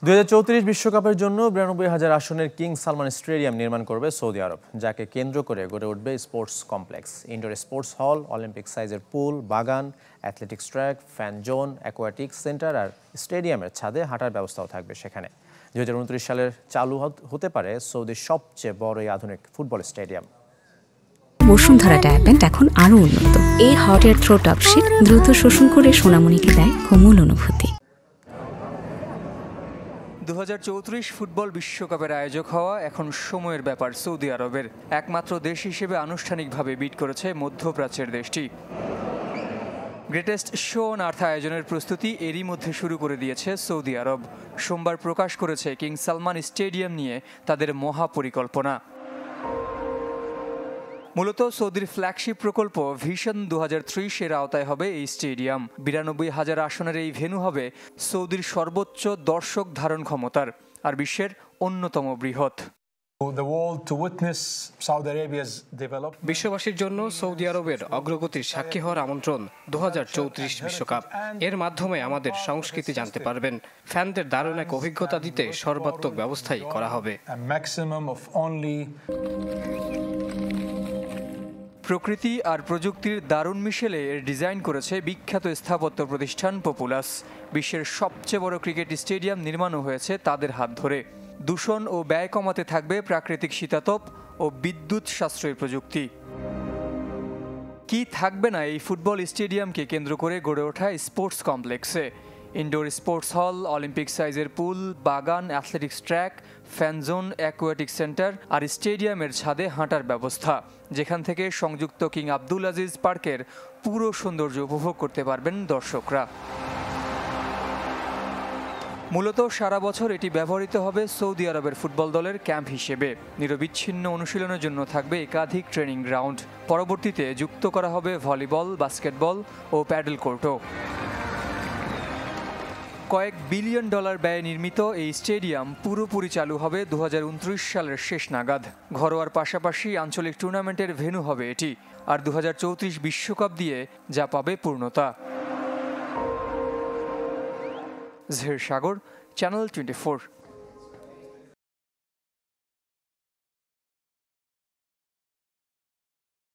2034 বিশ্বকাপের জন্য 92,000 আসনের কিং সালমান স্টেডিয়াম নির্মাণ করবে সৌদি আরব, যাকে কেন্দ্র করে গড়ে উঠবে sports complex, indoor sports hall, Olympic সাইজের পুল, বাগান, athletics track, fan zone, aquatics centre আর স্টেডিয়ামের ছাদে হাঁটার ব্যবস্থাও থাকবে সেখানে। 2029 সালের চালু হতে পারে সৌদির সবচেয়ে বড় এই আধুনিক ফুটবল স্টেডিয়াম। বসুন্ধরা ডায়াপেন্ট এখন আরো উন্নত। এই hot air through top sheet দ্রুত শোষণ করে সোনামণিকে দেয় কোমল অনুভূতি। 2034 ফুটবল বিশ্বকাপের আয়োজক হওয়া এখন সময়ের ব্যাপার সৌদি আরবের। একমাত্র দেশ হিসেবে আনুষ্ঠানিকভাবে বিড করেছে মধ্যপ্রাচ্যের দেশটি। গ্রেটেস্ট শো অন আর্থ আয়োজনের প্রস্তুতি এরই মধ্যে শুরু করে দিয়েছে সৌদি আরব। সোমবার প্রকাশ করেছে কিং সালমান স্টেডিয়াম নিয়ে তাদের মহাপরিকল্পনা। মূলত সৌদির ফ্ল্যাগশিপ প্রকল্প ভিশন 2030 এর আওতায় হবে এই স্টেডিয়াম। 92,000 আসনের এই ভেন্যু হবে সৌদির সর্বোচ্চ দর্শক ধারণ ক্ষমতার আর বিশ্বের অন্যতম বৃহৎ। বিশ্ববাসীর জন্য সৌদি আরবের অগ্রগতির সাক্ষী হওয়ার আমন্ত্রণ 2034 বিশ্বকাপ। এর মাধ্যমে আমাদের সংস্কৃতি জানতে পারবেন। ফ্যানদের দারুণ এক অভিজ্ঞতা দিতে সর্বাত্মক ব্যবস্থাই করা হবে। প্রকৃতি আর প্রযুক্তির দারুণ মিশেলে এর ডিজাইন করেছে বিখ্যাত স্থাপত্য প্রতিষ্ঠান পপুলাস। বিশ্বের সবচেয়ে বড় ক্রিকেট স্টেডিয়াম নির্মাণও হয়েছে তাদের হাত ধরে। দূষণ ও ব্যয় কমাতে থাকবে প্রাকৃতিক শীতাতপ ও বিদ্যুৎ সাশ্রয়ী প্রযুক্তি। কি থাকবে না এই ফুটবল স্টেডিয়ামকে কেন্দ্র করে গড়ে ওঠা স্পোর্টস কমপ্লেক্সে? ইনডোর স্পোর্টস হল, অলিম্পিক সাইজের পুল, বাগান, athletics track, fan zone, aquatic centre আর স্টেডিয়ামের ছাদে হাঁটার ব্যবস্থা, যেখান থেকে সংযুক্ত কিং আব্দুল আজিজ পার্কের পুরো সৌন্দর্য উপভোগ করতে পারবেন দর্শকরা। মূলত সারা বছর এটি ব্যবহৃত হবে সৌদি আরবের ফুটবল দলের ক্যাম্প হিসেবে। নিরবিচ্ছিন্ন অনুশীলনের জন্য থাকবে একাধিক ট্রেনিং গ্রাউন্ড। পরবর্তীতে যুক্ত করা হবে ভলিবল, বাস্কেটবল ও প্যাডেল কোর্টও। কয়েক বিলিয়ন ডলার ব্যয়ে নির্মিত এই স্টেডিয়াম পুরোপুরি চালু হবে 2029 সালের শেষ নাগাদ। ঘরোয়ার পাশাপাশি আঞ্চলিক টুর্নামেন্টের ভেন্যু হবে এটি। আর 2034 বিশ্বকাপ দিয়ে যা পাবে পূর্ণতা। জহির সাগর, চ্যানেল 24।